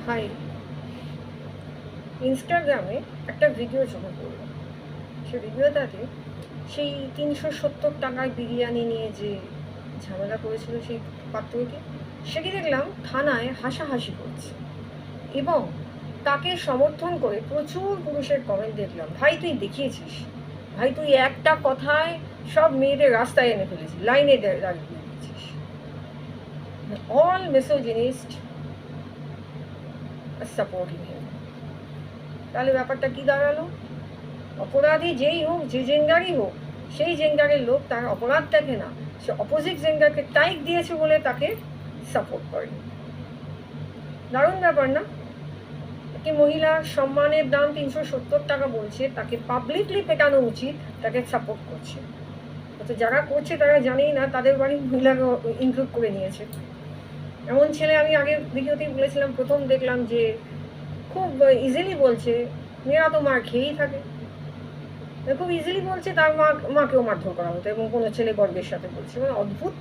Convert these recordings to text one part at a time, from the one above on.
ভাই ইনস্টাগ্রামে একটা ভিডিও চোখে পড়লো। সে ভিডিওটাতে সেই ৩৭০ টাকার বিরিয়ানি নিয়ে যে ঝামেলা করেছিল সেই পাত্রকে, সেটি দেখলাম থানায় হাসাহাসি করছে এবং তাকে সমর্থন করে প্রচুর পুরুষের কমেন্ট দেখলাম, ভাই তুই দেখিয়েছিস, ভাই তুই একটা কথায় সব মেয়েদের রাস্তায় এনে ফেলেছিস, লাইনে দাঁড়িয়ে দিয়েছিস। অল মিসোজিনিস্ট সাপোর্টিং হিম। তাহলে ব্যাপারটা কি দাঁড়ালো? অপরাধী যেই হোক, যে জেন্ডারই হোক, সেই জেন্ডারের লোক তার অপরাধ দেখে না, সে অপোজিট জেন্ডারকে টাইপ দিয়েছে বলে তাকে সাপোর্ট করে। দারুণ ব্যাপার না? একটি মহিলার সম্মানের দাম ৩৭০ টাকা বলছে, তাকে পাবলিকলি পেটানো উচিত, তাকে সাপোর্ট করছে। তো যারা করছে তারা জানেই না তাদের বাড়ির মহিলাকে ইনক্লুড করে নিয়েছে। এমন ছেলে আমি আগের ভিডিওতেই বলেছিলাম, প্রথম দেখলাম যে খুব ইজিলি বলছে মেয়েরা তো মার খেয়েই থাকে, খুব ইজিলি বলছে তার মাকেও মারধর করা হতো এবং কোনো ছেলে গর্বের সাথে বলছে, মানে অদ্ভুত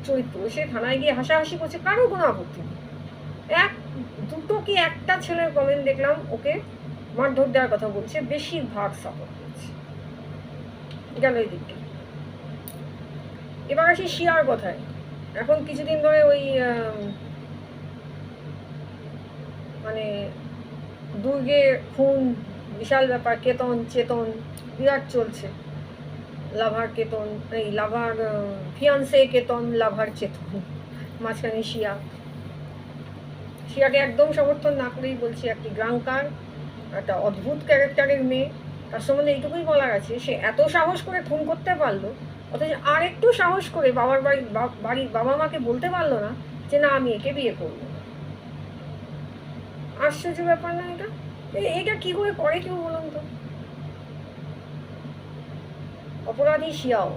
চরিত্র। সে থানায় গিয়ে হাসাহাসি করছে, কারো কোনো আপত্তি নেই। দুটো কি একটা ছেলের কমেন্ট দেখলাম ওকে মারধর দেওয়ার কথা বলছে, বেশিরভাগ সাপোর্ট করছে। গেল এই দিকটা। এবার আসি শিয়ার কথায়। এখন কিছুদিন ধরে ওই মানে দুর্গে খুন, বিশাল ব্যাপার, কেতন চেতন বিরাট চলছে। লাভার কেতন, এই লাভার ফিয়ান্সে কেতন, লাভার চেতন, মাঝখানে শিয়াকে একদম সমর্থন না করেই বলছি একটি গ্রাঙ্কার, একটা অদ্ভুত ক্যারেক্টারের মেয়ে। তার সম্বন্ধে এইটুকুই বলার আছে, সে এত সাহস করে খুন করতে পারলো, অথচ আর একটু সাহস করে বাড়ির বাবা মাকে বলতে পারলো না যে না আমি একে বিয়ে করবো। আশ্চর্য ব্যাপার না এটা? এটা কি করে কেউ বলুন তো? অপরাধী শিয়াও,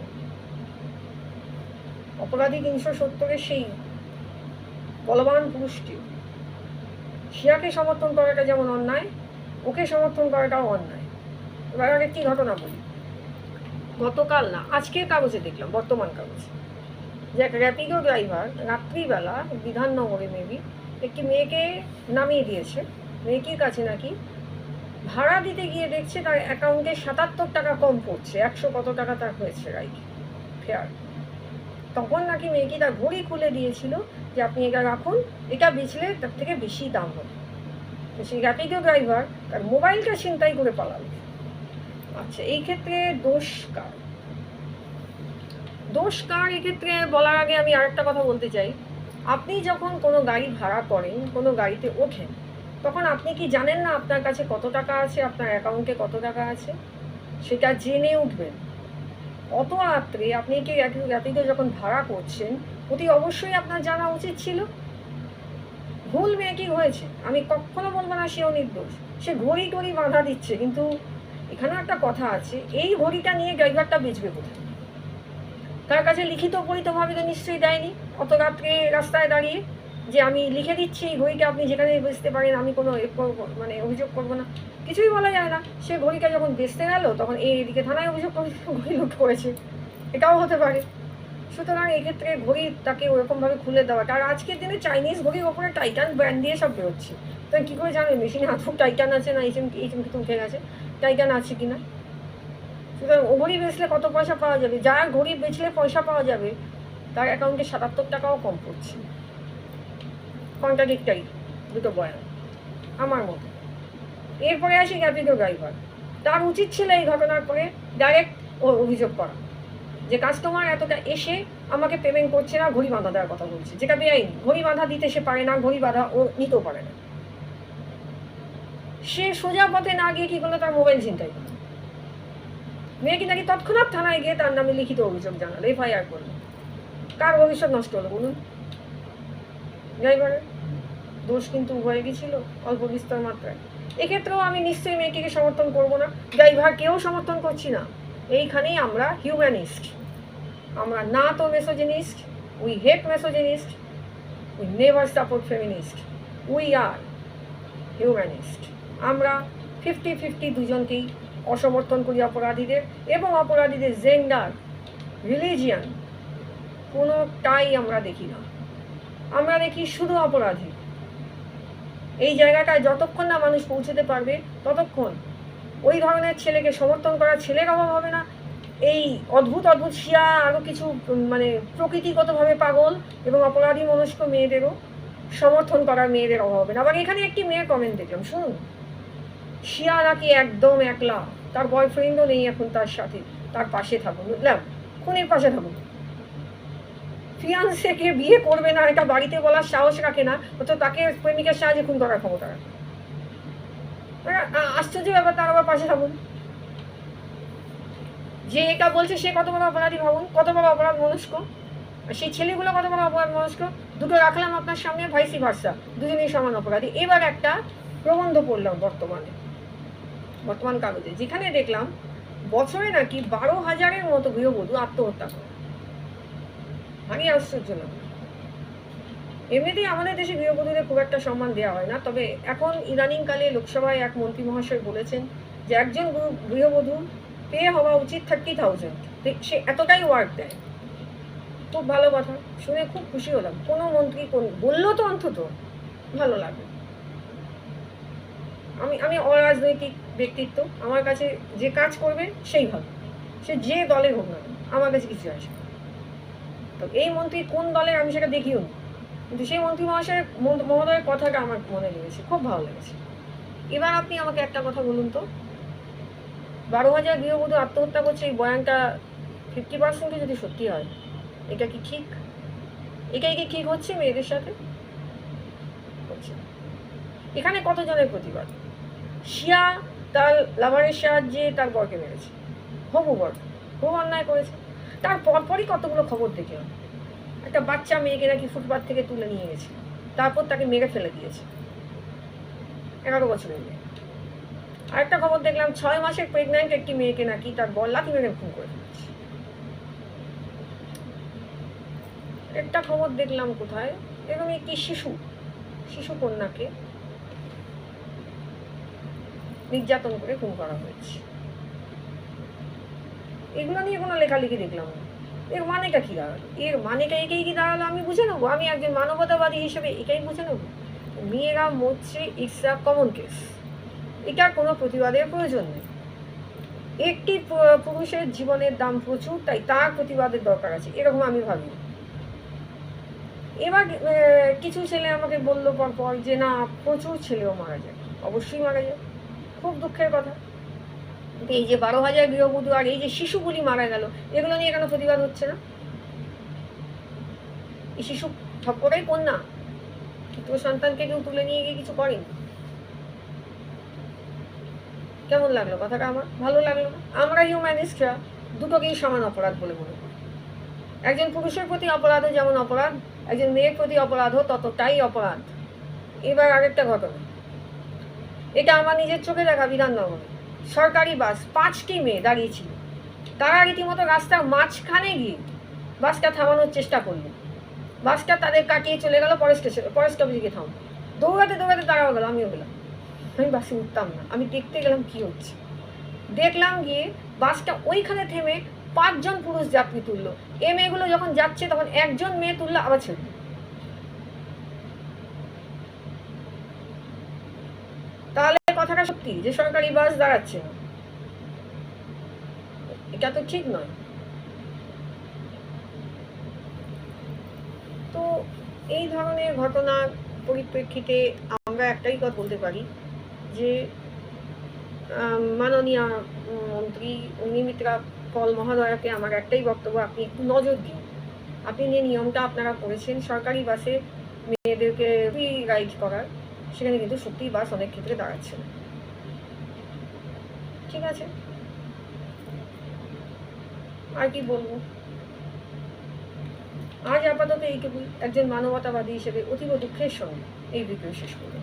অপরাধী ৩৭০-এর সেই বলবান পুরুষটি। শিয়াকে সমর্থন করাটা যেমন অন্যায়, ওকে সমর্থন করাটাও অন্যায়। এবার আরেকটি ঘটনা বলি। গতকাল না, আজকের কাগজে দেখলাম, বর্তমান কাগজে, যে এক র্যাপিডো ড্রাইভার রাত্রিবেলা বিধাননগরে মেবি একটি মেয়েকে নামিয়ে দিয়েছে। মেয়েটির কাছে নাকি ভাড়া দিতে গিয়ে দেখছে তার অ্যাকাউন্টে ৭৭ টাকা কম পড়ছে, ১০০ কত টাকা তার হয়েছে রাইট ফেয়ার। তখন নাকি মেয়েটি তার ঘড়ি খুলে দিয়েছিল যে আপনি এটা রাখুন, এটা বেচলে তার থেকে বেশি দাম হবে। তো সেই র্যাপিডো ড্রাইভার তার মোবাইলটা ছিনতাই করে পালালো। আচ্ছা, এই ক্ষেত্রে দোষ কার? এক্ষেত্রে বলার আগে আমি আরেকটা কথা বলতে চাই। আপনি যখন কোনো গাড়ি ভাড়া করেন, কোনো গাড়িতে ওঠেন, তখন আপনি কি জানেন না আপনার কাছে কত টাকা আছে, আপনার অ্যাকাউন্টে কত টাকা আছে? সেটা জেনে উঠবেন। অত রাত্রে আপনি কি র্যাপিডো যখন ভাড়া করছেন, অতি অবশ্যই আপনার জানা উচিত ছিল। ভুল মেয়েটি হয়েছে, আমি কখনো বলবো না সেও নির্দোষ, সে ঘড়ি বাঁধা দিচ্ছে, কিন্তু এখানে একটা কথা আছে, এই ঘড়িটা নিয়ে ড্রাইভারটা বেচবে কোথায়? তার কাছে লিখিত পরিতভাবে তো নিশ্চয়ই দেয়নি অত রাত্রে রাস্তায় দাঁড়িয়ে যে আমি লিখে দিচ্ছি এই ঘড়িটা আপনি যেখানে বেচতে পারেন, আমি কোনো মানে অভিযোগ করবো না, কিছুই বলা যায় না। সে ঘড়িটা যখন বেচতে গেল তখন এদিকে থানায় অভিযোগ করে ঘড়ি লুট করেছে, এটাও হতে পারে। সুতরাং এক্ষেত্রে ঘড়ি তাকে ওরকমভাবে খুলে দেওয়াটা, আর আজকের দিনে চাইনিজ ঘড়ির ওপরে টাইটান ব্র্যান্ড দিয়ে সব বেরোচ্ছে, তাই কী করে জানবে মেশিনে আদৌ টাইটান আছে না এইচএমটি উঠে গেছে, টাইটান আছে কিনা? সুতরাং ও ঘড়ি বেচলে কত পয়সা পাওয়া যাবে? যার ঘড়ি বেচলে পয়সা পাওয়া যাবে তার অ্যাকাউন্টে ৭৭ টাকাও কম পড়ছে। কন্ট্রাডিক্টরি দুটো বয়ান আমার মতে। এরপরে আসি র্যাপিডো ড্রাইভার। তার উচিত ছিল এই ঘটনার পরে ডাইরেক্ট অভিযোগ করা যে কাস্টমার এতটা এসে আমাকে পেমেন্ট করছে না, ঘড়ি বাঁধা দেওয়ার কথা বলছে, যেটা বেআইনি। ঘড়ি বাঁধা দিতে সে পারে না, ঘড়ি বাঁধা ও নিতেও পারে না। সে সোজা পথে না গিয়ে কী করলো, তার মোবাইল ছিনতাই করলো। মেয়েটি নাকি তৎক্ষণাৎ থানায় গিয়ে তার নামে লিখিত অভিযোগ জানালো, এফআইআর করলো। কার ভবিষ্যৎ নষ্ট হলো বলুন? ড্রাইভারের দোষ কিন্তু উভয়েরই ছিল অল্প বিস্তর মাত্রায়। এক্ষেত্রেও আমি নিশ্চয়ই মেয়েটিকে সমর্থন করব না, ড্রাইভারকেও সমর্থন করছি না। এইখানেই আমরা হিউম্যানিস্ট, আমরা না তো misogynist, we hate misogynist, we never support feminist, we are humanist. আমরা 50-50 দুজনকেই অসমর্থন করি, অপরাধীদের এবং অপরাধীদের জেন্ডার, রিলিজিয়ান কোনোটাই আমরা দেখি না। আমরা দেখি শুধু অপরাধী। এই জায়গাটায় যতক্ষণ না মানুষ পৌঁছতে পারবে ততক্ষণ ওই ধরনের ছেলেকে সমর্থন করা ছেলের অভাব হবে না। এই অদ্ভুত অদ্ভুত শিয়া আরও কিছু মানে প্রকৃতিগতভাবে পাগল এবং অপরাধী মনস্ক মেয়েদেরও সমর্থন করার মেয়েদের অভাব হবে না। আবার এখানে একটি মেয়ের কমেন্ট দেখলাম, শুনুন, শিয়া নাকি একদম একলা, তার বয়ফ্রেন্ডও নেই এখন তার সাথে, তার পাশে থাকুন, বুঝলাম, খুনির পাশে থাকুন, ফিয়ান্সেকে বিয়ে করবে না এটা বাড়িতে বলার সাহস রাখে না, অথচ তাকে প্রেমিকের সাহায্যে খুন করার ক্ষমতা রাখে। আশ্চর্য ব্যাপার, তার আবার পাশে থাকুন। যে এটা বলছে সে কত বড় অপরাধী ভাবুন, কত বড় অপরাধ মনস্ক, আর সেই ছেলেগুলো কত বড় অপরাধ মনস্ক। দুটো রাখলাম আপনার সামনে, ভাইসি ভার্সা, দুজনেই সমান অপরাধী। এবার একটা প্রবন্ধ পড়লাম বর্তমান কাগজে, যেখানে দেখলাম বছরে নাকি 12,000-এর মতো গৃহবধূ আত্মহত্যা করে। ভারী আশ্চর্য না? এমনিতেই আমাদের দেশে গৃহবধূদের খুব একটা সম্মান দেওয়া হয় না, তবে এখন ইদানিংকালে লোকসভায় এক মন্ত্রী মহাশয় বলেছেন যে একজন গৃহবধূ পে হওয়া উচিত 30,000, সে এতটাই ওয়ার্ক দেয়। খুব ভালো কথা, শুনে খুব খুশি হলাম। কোনো মন্ত্রী বললো তো অন্তত ভালো লাগবে। আমি অরাজনৈতিক ব্যক্তিত্ব, আমার কাছে যে কাজ করবে সেই ভালো, সে যে দলের হোক না, আমার কাছে কিছু আসে। তো এই মন্ত্রী কোন দলের আমি সেটা দেখিও নি, কিন্তু সেই মন্ত্রী মহোদয়ের কথাটা আমার মনে লেগেছে, খুব ভালো লেগেছে। এবার আপনি আমাকে একটা কথা বলুন তো, 12,000 গৃহবধূ আত্মহত্যা করছে, এই বয়ানটা 50% যদি সত্যি হয়, এটা কি ঠিক? এটাই কি ঠিক হচ্ছে মেয়েদের সাথে? হচ্ছে। এখানে কতজনের প্রতিবাদ? শিয়া তার লাভারের সাহায্যে তার বরকে মেরেছে, হবু বর, খুব অন্যায় করেছে। তার পরপরই কতগুলো খবর দেখলাম, একটা বাচ্চা মেয়েকে নাকি ফুটপাথ থেকে তুলে নিয়ে গেছে, তারপর তাকে মেরে ফেলে দিয়েছে, 11 বছরের মেয়ে। আরেকটা খবর দেখলাম 6 মাসের প্রেগন্যান্ট একটি মেয়েকে নাকি তার বর লাথি মেরে খুন করে ফেলেছে। একটা খবর দেখলাম কোথায়, এরকম একটি শিশু কন্যাকে নির্যাতন করে খুন করা হয়েছে। এগুলো নিয়ে কোনো লেখালেখি দেখলাম না। এর মানেটা কি দাঁড়ালো? এর মানেটা একেই কি দাঁড়ালো আমি বুঝে নেবো? আমি একজন মানবতাবাদী হিসেবে এটাই বুঝে নেবো? মেয়েরা মরছে, ইটস আ কমন কেস, এটার কোনো প্রতিবাদের প্রয়োজন নেই। একটি পুরুষের জীবনের দাম প্রচুর, তাই তার প্রতিবাদের দরকার আছে, এরকম আমি ভাবি। এবার কিছু ছেলে আমাকে বললো পরপর যে না, প্রচুর ছেলেও মারা যায়, অবশ্যই মারা যায়, খুব দুঃখের কথা। এই যে 12,000 গৃহবধূ আর এই যে শিশুগুলি মারা গেল, এগুলো নিয়ে কেন প্রতিবাদ হচ্ছে না? এই শিশু সবকটাই কন্যা, তোর সন্তানকে কেউ তুলে নিয়ে গিয়ে কিছু করেনি। কেমন লাগলো কথাটা? আমার ভালো লাগলো না। আমরা হিউম্যানিস্টরা দুটোকেই সমান অপরাধ বলে মনে করি। একজন পুরুষের প্রতি অপরাধও যেমন অপরাধ, একজন মেয়ের প্রতি অপরাধও ততটাই অপরাধ। এবার আরেকটা ঘটনা, এটা আমার নিজের চোখে দেখা। বিধাননগরে সরকারি বাস, 5টি মেয়ে দাঁড়িয়েছিল, তারা রীতিমতো রাস্তার মাঝখানে গিয়ে বাসটা থামানোর চেষ্টা করলো। বাসটা তাদের কাটিয়ে চলে গেল ফরেস্ট অফিসে থাম। দৌড়াতে দৌড়াতে তারাও গেল, আমিও গেলাম। আমি বাসে উঠতাম না, আমি দেখতে গেলাম কি হচ্ছে। দেখলাম গিয়ে বাসটা ওইখানে থেমে 5 জন পুরুষ যাত্রী তুললো। এই মেয়েগুলো যখন যাচ্ছে তখন একজন মেয়ে তুললো, আবার ছেড়ে। তাহলে কথাটা সত্যি যে সরকারি বাস দাঁড়াচ্ছে না, এটা তো ঠিক নয়। তো এই ধরনের ঘটনার পরিপ্রেক্ষিতে আমরা একটাই কথা বলতে পারি যে মাননীয় মন্ত্রী অগ্নিমিত্রা পল মহোদয়কে আমার একটাই বক্তব্য, আপনি একটু নজর দিন। আপনি যে নিয়মটা আপনারা করেছেন সরকারি বাসে মেয়েদেরকে ফ্রি রাইড করার, সেখানে কিন্তু সত্যিই বাস অনেক ক্ষেত্রে দাঁড়াচ্ছে না। ঠিক আছে, আর কি বলবো? আজ আপাতত এইটুকুই। একজন মানবতাবাদী হিসেবে অতীব দুঃখের সঙ্গে এই ভিডিও শেষ করব।